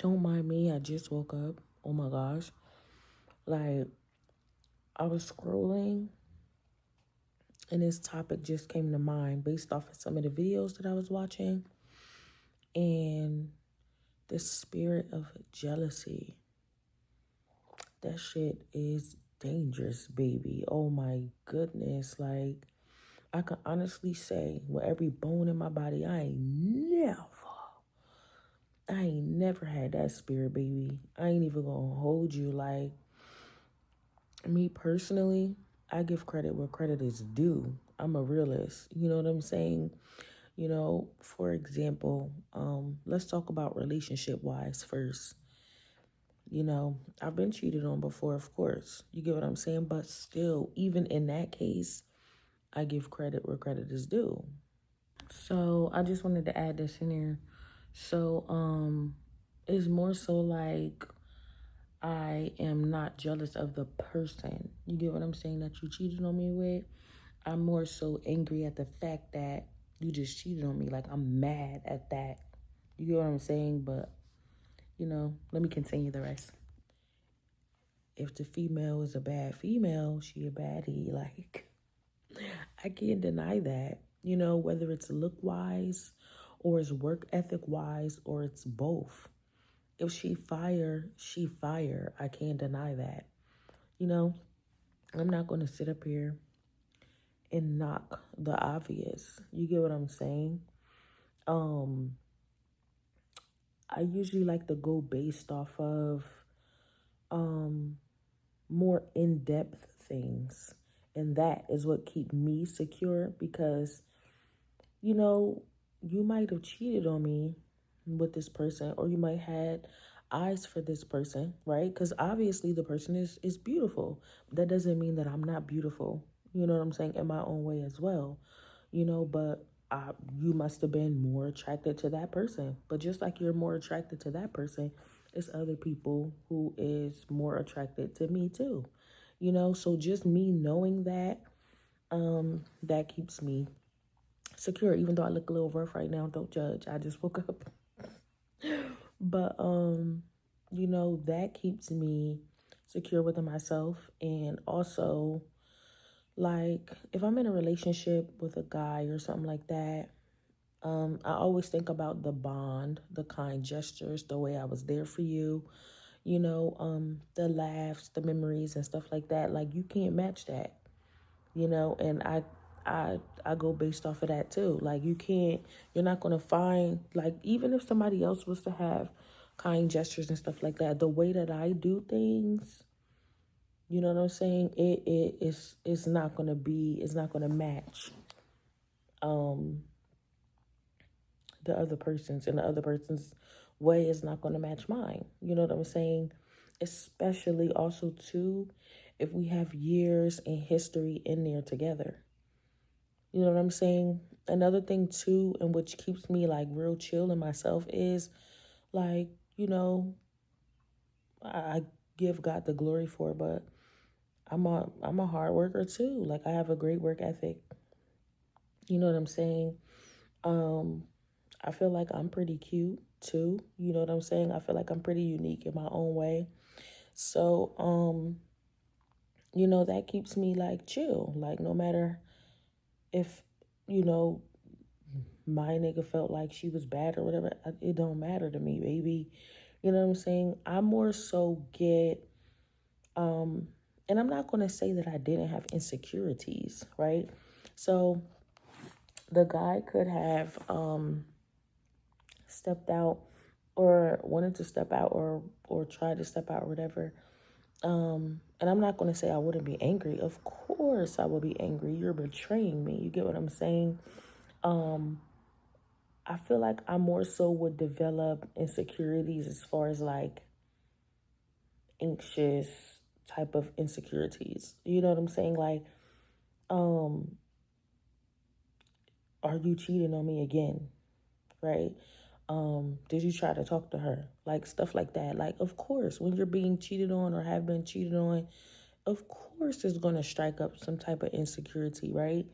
Don't mind me, I just woke up. Oh my gosh. Like, I was scrolling and this topic just came to mind based off of some of the videos that I was watching. And the spirit of jealousy. That shit is dangerous, baby. Oh my goodness. Like, I can honestly say with every bone in my body, I ain't never had that spirit, baby. I ain't even gonna hold you. Like, me personally, I give credit where credit is due. I'm a realist. You know what I'm saying? For example, let's talk about relationship wise first. I've been cheated on before, of course. You get what I'm saying? But still, even in that case, I give credit where credit is due. So I just wanted to add this in here. So, it's more so like I am not jealous of the person. You get what I'm saying? That you cheated on me with. I'm more so angry at the fact that you just cheated on me. Like, I'm mad at that. You get what I'm saying? But, let me continue the rest. If the female is a bad female, she a baddie. Like, I can't deny that. Whether it's look wise or it's work ethic wise or it's both. If she fire, she fire. I can't deny that. You know, I'm not going to sit up here and knock the obvious. You get what I'm saying? Um, I usually like to go based off of um more in-depth things. And that is what keep me secure because, you know, you might have cheated on me with this person or you might had eyes for this person, right? Because obviously the person is beautiful. That doesn't mean that I'm not beautiful. You know what I'm saying? In my own way as well. But you must have been more attracted to that person. But just like you're more attracted to that person, it's other people who is more attracted to me too. So just me knowing that, that keeps me secure. Even though I look a little rough right now, don't judge. I just woke up. But that keeps me secure within myself. And also, like, if I'm in a relationship with a guy or something like that, I always think about the bond, the kind gestures, the way I was there for you, the laughs, the memories and stuff like that. Like, you can't match that, and I go based off of that too. Like, you're not gonna find, like, even if somebody else was to have kind gestures and stuff like that, the way that I do things, you know what I'm saying? It's not gonna be, it's not gonna match um the other person's, and the other person's way is not gonna match mine. You know what I'm saying? Especially also too, if we have years and history in there together. You know what I'm saying? Another thing too, and which keeps me like real chill in myself is like, I give God the glory for it, but I'm a hard worker too. Like, I have a great work ethic. You know what I'm saying? Um, I feel like I'm pretty cute too. You know what I'm saying? I feel like I'm pretty unique in my own way. So, that keeps me like chill. Like, no matter if, you know, my nigga felt like she was bad or whatever, it don't matter to me, baby. You know what I'm saying? I more so get, and I'm not going to say that I didn't have insecurities, right? So the guy could have stepped out or wanted to step out or tried to step out or whatever. And I'm not going to say I wouldn't be angry. Of course I would be angry. You're betraying me. You get what I'm saying? I feel like I more so would develop insecurities as far as like anxious type of insecurities. You know what I'm saying? Like, um, are you cheating on me again? Right? Did you try to talk to her? Like, stuff like that. Like, of course, when you're being cheated on or have been cheated on, of course it's gonna strike up some type of insecurity, right?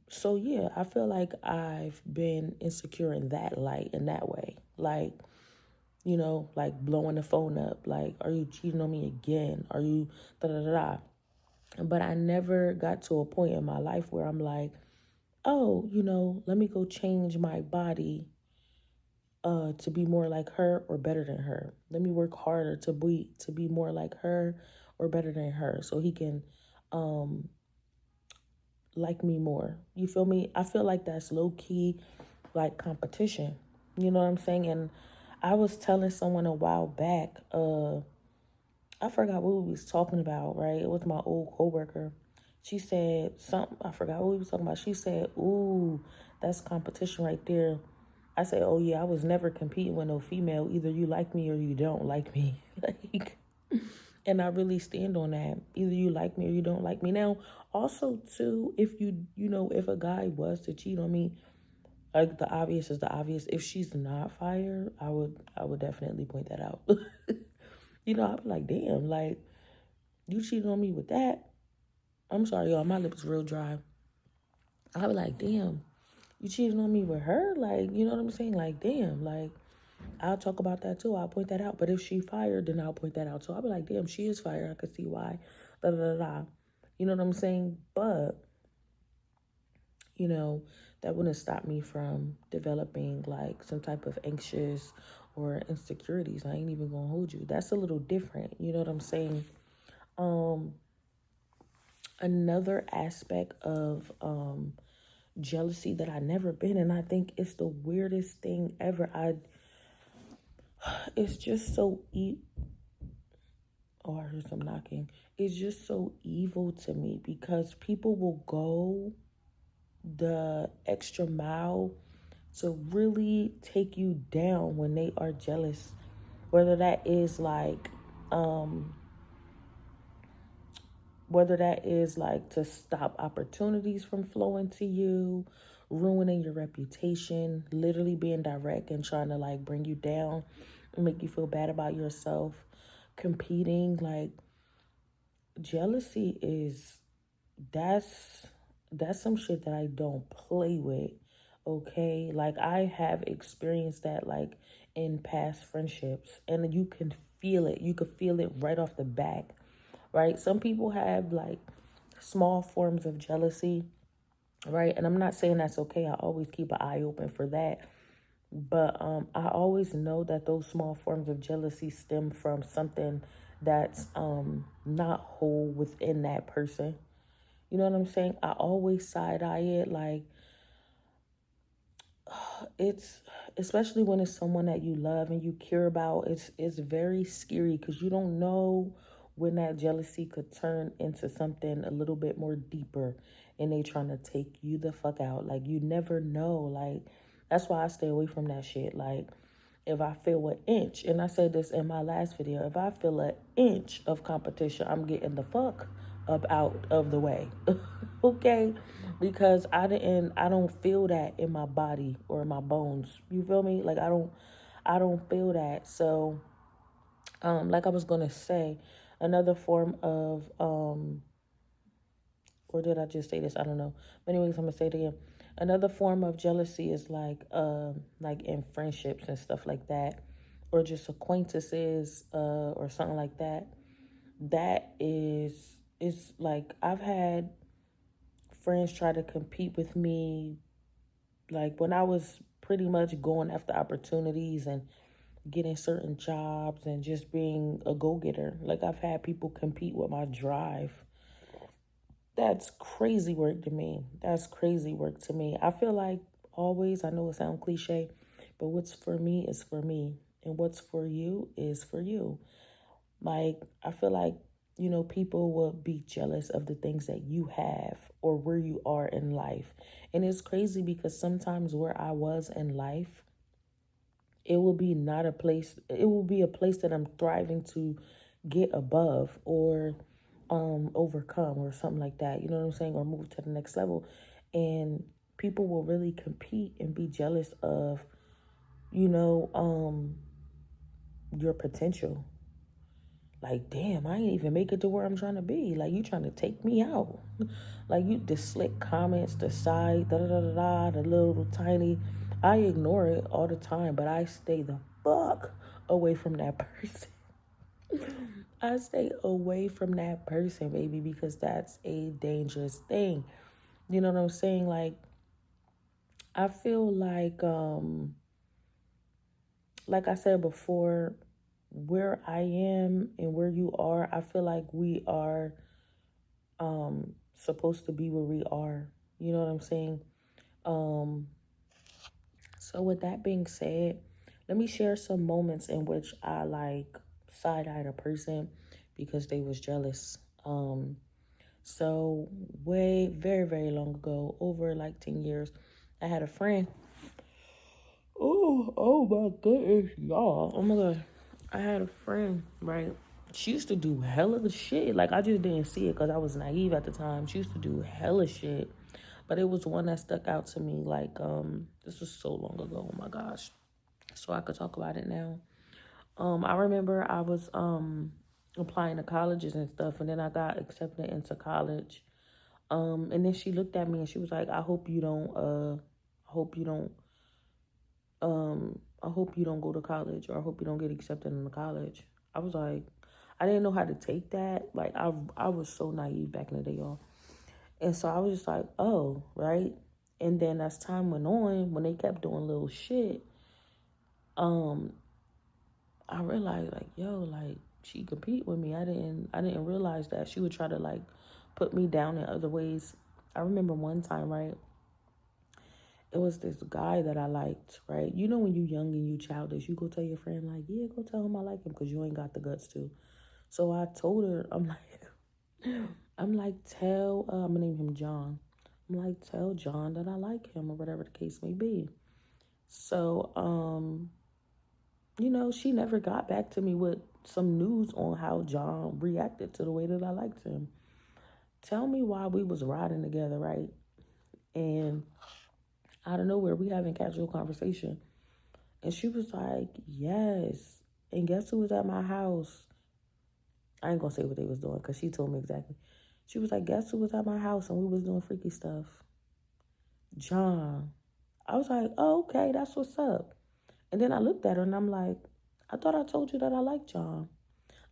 So yeah, I feel like I've been insecure in that light, in that way. Like, like blowing the phone up. Like, are you cheating on me again? Are you da da da da? But I never got to a point in my life where I'm like, oh, let me go change my body to be more like her or better than her. Let me work harder to be more like her or better than her so he can um like me more. You feel me? I feel like that's low key like competition. You know what I'm saying? And I was telling someone a while back, I forgot what we was talking about, right? It was my old coworker. She said something, I forgot what we was talking about. She said, ooh, that's competition right there. I said, oh yeah, I was never competing with no female. Either you like me or you don't like me. Like, and I really stand on that. Either you like me or you don't like me. Now, also too, if if a guy was to cheat on me, like the obvious is the obvious. If she's not fire, I would definitely point that out. I'd be like, damn, like you cheated on me with that. I'm sorry, y'all, my lips real dry. I'd be like, damn, you cheated on me with her? Like, you know what I'm saying? Like, damn, like I'll talk about that too. I'll point that out. But if she fired, then I'll point that out. So I'll be like, damn, she is fired. I could see why. Da da da da. You know what I'm saying? But, you know, that wouldn't stop me from developing like some type of anxious or insecurities. I ain't even gonna hold you. That's a little different. You know what I'm saying? Another aspect of jealousy that I never been, and I think it's the weirdest thing ever. It's just so oh, I heard some knocking. It's just so evil to me because people will go the extra mile to really take you down when they are jealous. Whether that is like, um, whether that is like to stop opportunities from flowing to you, ruining your reputation, literally being direct and trying to like bring you down and make you feel bad about yourself, competing, like jealousy is that's some shit that I don't play with. Okay? Like I have experienced that like in past friendships and you can feel it. You could feel it right off the back. Right? Some people have like small forms of jealousy, right? And I'm not saying that's okay. I always keep an eye open for that. But I always know that those small forms of jealousy stem from something that's not whole within that person. You know what I'm saying? I always side eye it. Like, it's, especially when it's someone that you love and you care about, it's very scary because you don't know when that jealousy could turn into something a little bit more deeper and they trying to take you the fuck out. Like, you never know. Like, that's why I stay away from that shit. Like, if I feel an inch, and I said this in my last video, if I feel an inch of competition, I'm getting the fuck up out of the way. Okay? Because I don't feel that in my body or in my bones. You feel me? Like I don't feel that. So like I was gonna say, another form of or did I just say this? I don't know. But anyways, I'm gonna say it again. Another form of jealousy is like in friendships and stuff like that, or just acquaintances, or something like that. That is like I've had friends try to compete with me, like when I was pretty much going after opportunities and getting certain jobs and just being a go-getter. Like I've had people compete with my drive. That's crazy work to me. That's crazy work to me. I feel like always, I know it sounds cliche, but what's for me is for me. And what's for you is for you. Like, I feel like, people will be jealous of the things that you have or where you are in life. And it's crazy because sometimes where I was in life, it will be not a place, it will be a place that I'm thriving to get above or overcome or something like that. You know what I'm saying? Or move to the next level. And people will really compete and be jealous of, you know, your potential. Like, damn, I ain't even make it to where I'm trying to be. Like, you trying to take me out. Like, you, the slick comments, the side, da da da da da, the little tiny I ignore it all the time, but I stay the fuck away from that person. I stay away from that person, baby, because that's a dangerous thing. You know what I'm saying? Like, I feel like I said before, where I am and where you are, I feel like we are supposed to be where we are. You know what I'm saying? Um so with that being said, let me share some moments in which I like side-eyed a person because they was jealous. So way very very long ago, over like 10 years, I had a friend. Oh my goodness, y'all. Oh my god. I had a friend, right? She used to do hella shit. Like, I just didn't see it because I was naive at the time. She used to do hella shit. But it was one that stuck out to me. Like, this was so long ago. Oh my gosh. So I could talk about it now. I remember I was applying to colleges and stuff, and then I got accepted into college. And then she looked at me and she was like, I hope you don't I hope you don't go to college, or I hope you don't get accepted into college. I was like, I didn't know how to take that. Like, I was so naive back in the day, y'all. And so I was just like, oh, right. And then as time went on, when they kept doing little shit, um, I realized like, yo, like, she compete with me. I didn't realize that she would try to like put me down in other ways. I remember one time, right? It was this guy that I liked, right? You know, when you young and you childish, you go tell your friend like, yeah, go tell him I like him because you ain't got the guts to. So I told her, I'm gonna name him John. I'm like, tell John that I like him or whatever the case may be. So, she never got back to me with some news on how John reacted to the way that I liked him. Tell me why we was riding together, right? And out of nowhere, we having casual conversation. And she was like, yes. And guess who was at my house? I ain't gonna say what they was doing because she told me exactly. She was like, guess who was at my house and we was doing freaky stuff? John. I was like, oh, okay, that's what's up. And then I looked at her and I'm like, I thought I told you that I like John.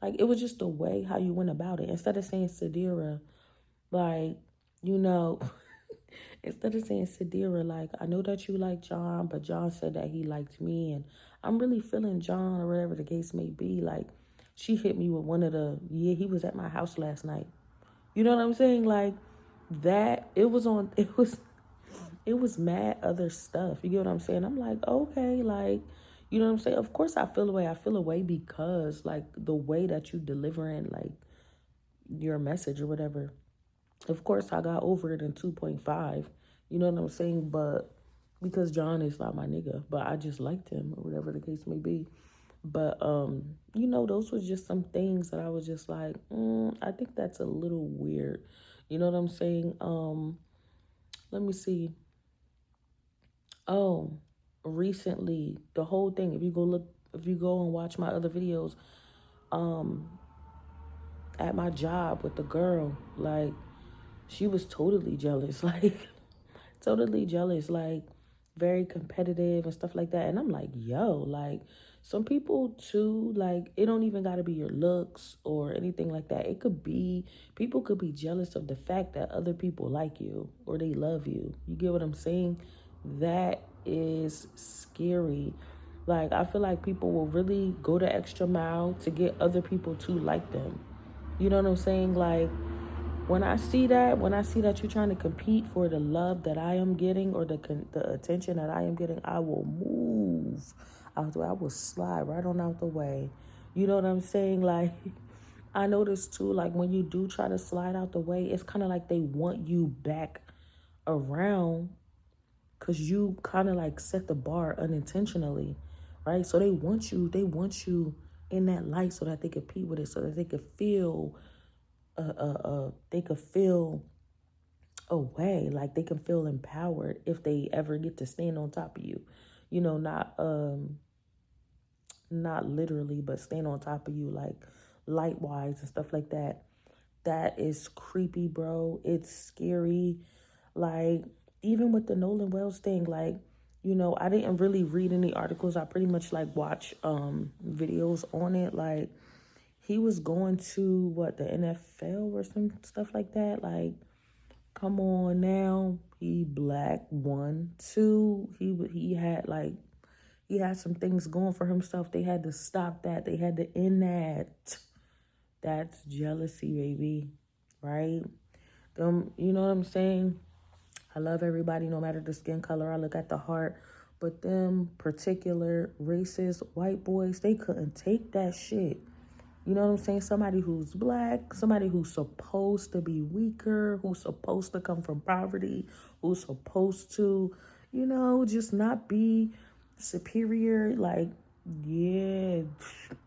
Like, it was just the way how you went about it. Instead of saying Sadira, like, you know, instead of saying Sadira, like, I know that you like John, but John said that he liked me, and I'm really feeling John, or whatever the case may be. Like, she hit me with one of the, yeah, he was at my house last night. You know what I'm saying? Like, that, it was mad other stuff. You get what I'm saying? I'm like, okay, like, you know what I'm saying? Of course I feel away. I feel away because, like, the way that you delivering, like, your message or whatever. Of course, I got over it in 2.5. You know what I'm saying? But because John is not my nigga, but I just liked him or whatever the case may be. But those was just some things that I was just like, I think that's a little weird. You know what I'm saying? Let me see. Oh, recently, the whole thing, if you go and watch my other videos, um, at my job with the girl, like, she was totally jealous. Like, totally jealous, like, very competitive and stuff like that. And I'm like, yo, like, some people too, like, it don't even got to be your looks or anything like that. People could be jealous of the fact that other people like you or they love you. You get what I'm saying? That is scary. Like, I feel like people will really go the extra mile to get other people to like them. You know what I'm saying? Like, when I see that you're trying to compete for the love that I am getting, or the attention that I am getting, I will move. I will slide right on out the way. You know what I'm saying? Like, I notice too, like, when you do try to slide out the way, it's kind of like they want you back around because you kind of like set the bar unintentionally, right? So they want you in that light so that they compete with it, so that they could feel away, like they can feel empowered if they ever get to stand on top of you, not literally, but stand on top of you, like, light wise and stuff like that. That is creepy, bro. It's scary. Like, even with the Nolan Wells thing, like, You know, I didn't really read any articles. I pretty much like watch videos on it. Like, he was going to what, the NFL or some stuff like that. Like, come on now. He black, one, two. He had some things going for himself. They had to stop that. They had to end that. That's jealousy, baby. Right? You know what I'm saying? I love everybody, no matter the skin color. I look at the heart. But them particular racist white boys, they couldn't take that shit. You know what I'm saying? Somebody who's black, somebody who's supposed to be weaker, who's supposed to come from poverty, who's supposed to, you know, just not be superior. Like, yeah,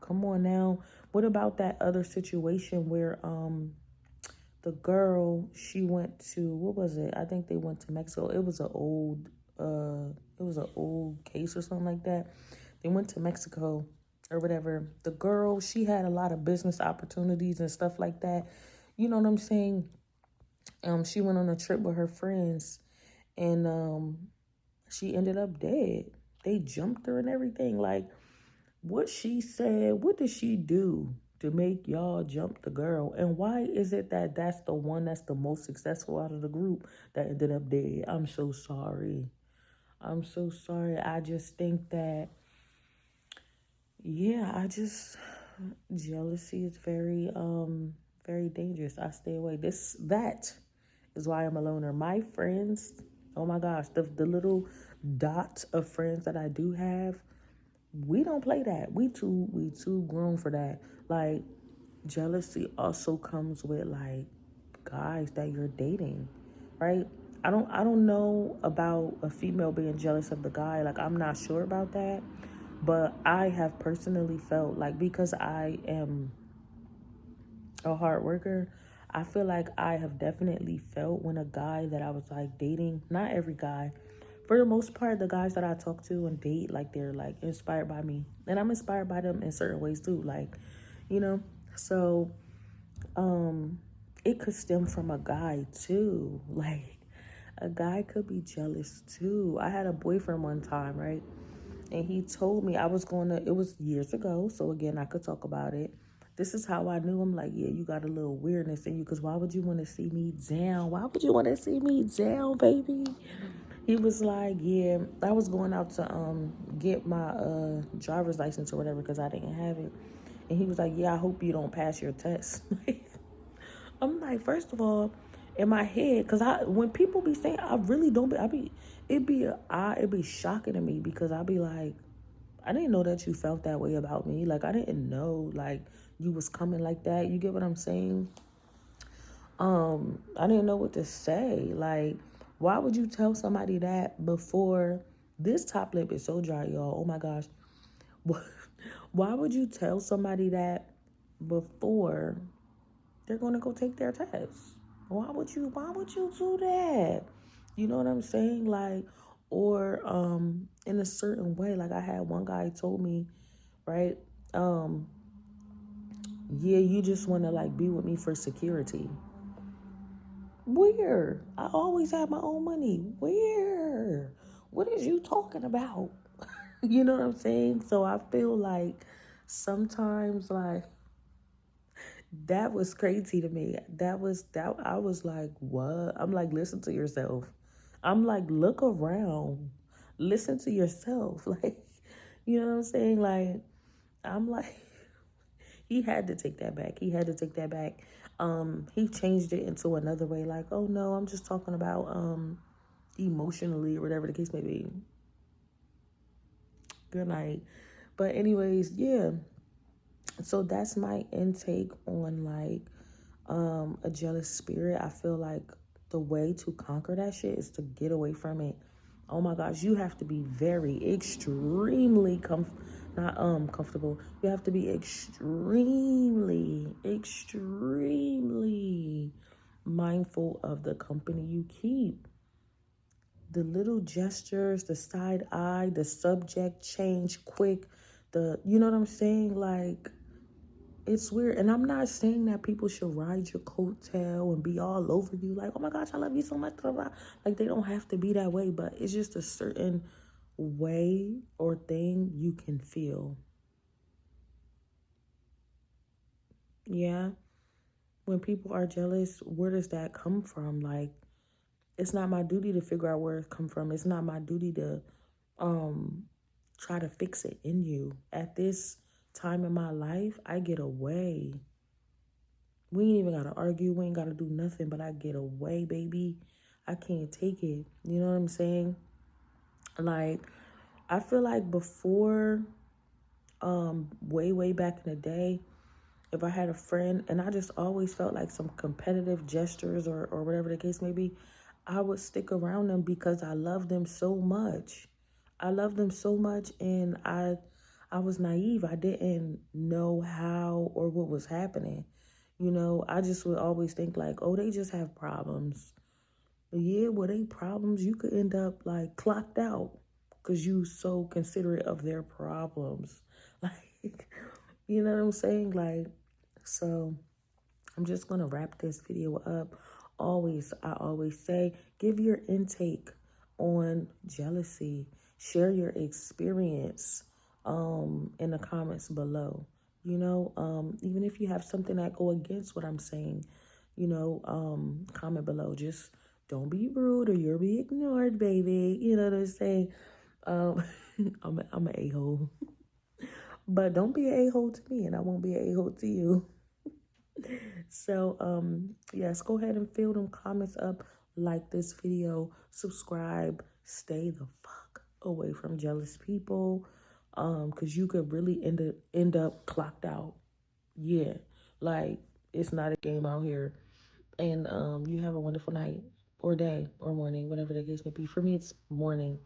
come on now. What about that other situation where the girl, she went to, what was it? I think they went to Mexico. It was an old case or something like that. They went to Mexico or whatever. The girl, she had a lot of business opportunities and stuff like that. You know what I'm saying? She went on a trip with her friends, and she ended up dead. They jumped her and everything. Like, what she said, what did she do to make y'all jump the girl? And why is it that that's the one that's the most successful out of the group that ended up dead? I'm so sorry. I'm so sorry. I just think that, yeah, jealousy is very, very dangerous. I stay away. That is why I'm a loner. My friends, oh my gosh, the little dot of friends that I do have, we don't play that. We too grown for that. Like, jealousy also comes with like guys that you're dating, right? I don't know about a female being jealous of the guy. Like, I'm not sure about that. But I have personally felt like, because I am a hard worker, I feel like I have definitely felt when a guy that I was like dating, not every guy, for the most part, the guys that I talk to and date, like, they're like inspired by me, and I'm inspired by them in certain ways too. Like, you know, so it could stem from a guy too. Like, a guy could be jealous too. I had a boyfriend one time, right? And he told me, it was years ago, so again, I could talk about it. This is how I knew him. Like, yeah, you got a little weirdness in you, because why would you want to see me down? Why would you want to see me down, baby? He was like, yeah, I was going out to get my driver's license or whatever, because I didn't have it. And he was like, yeah, I hope you don't pass your test. I'm like, first of all, in my head, because when people be saying, I really don't be, it'd be shocking to me, because I'd be like, I didn't know that you felt that way about me. Like, I didn't know, like, you was coming like that. You get what I'm saying? I didn't know what to say. Like, why would you tell somebody that before? This top lip is so dry, y'all. Oh my gosh. Why would you tell somebody that before they're going to go take their test? Why would you do that? You know what I'm saying? Like, or in a certain way. Like, I had one guy told me, right? Yeah, you just want to like be with me for security. Where? I always have my own money. Where? What is you talking about? You know what I'm saying? So I feel like sometimes, like, that was crazy to me. That I was like, what? I'm like, listen to yourself. I'm like, look around. Listen to yourself. Like, you know what I'm saying? Like, I'm like, he had to take that back. He had to take that back. He changed it into another way, like, oh no, I'm just talking about emotionally, or whatever the case may be. Good night. But anyways, yeah. So that's my intake on like a jealous spirit. I feel like the way to conquer that shit is to get away from it. Oh my gosh, you have to be very extremely not comfortable. You have to be extremely mindful of the company you keep. The little gestures, the side eye, the subject change quick, you know what I'm saying? Like, it's weird. And I'm not saying that people should ride your coattail and be all over you like, oh my gosh, I love you so much. Like, they don't have to be that way, but it's just a certain way or thing you can feel. Yeah. When people are jealous, where does that come from? Like, it's not my duty to figure out where it come from. It's not my duty to um try to fix it in you. At this time in my life, I get away. We ain't even gotta argue. We ain't gotta do nothing, but I get away, baby. I can't take it. You know what I'm saying? Like, I feel like before, way back in the day, if I had a friend and I just always felt like some competitive gestures or whatever the case may be, I would stick around them because I love them so much. I love them so much, and I was naive. I didn't know how or what was happening. I just would always think like, oh, they just have problems. But yeah, well, they problems, you could end up like clocked out because you so considerate of their problems. Like, you know what I'm saying? Like, so I'm just gonna wrap this video up. I always say, give your intake on jealousy. Share your experience in the comments below. Even if you have something that go against what I'm saying, comment below. Just don't be rude or you'll be ignored, baby. You know what I'm saying? Um, I'm an a-hole. But don't be an a-hole to me and I won't be an a-hole to you. So, yes, go ahead and fill them comments up, like this video, subscribe, stay the fuck away from jealous people, because you could really end up clocked out. Yeah, like it's not a game out here. And you have a wonderful night or day or morning, whatever the case may be. For me, it's morning.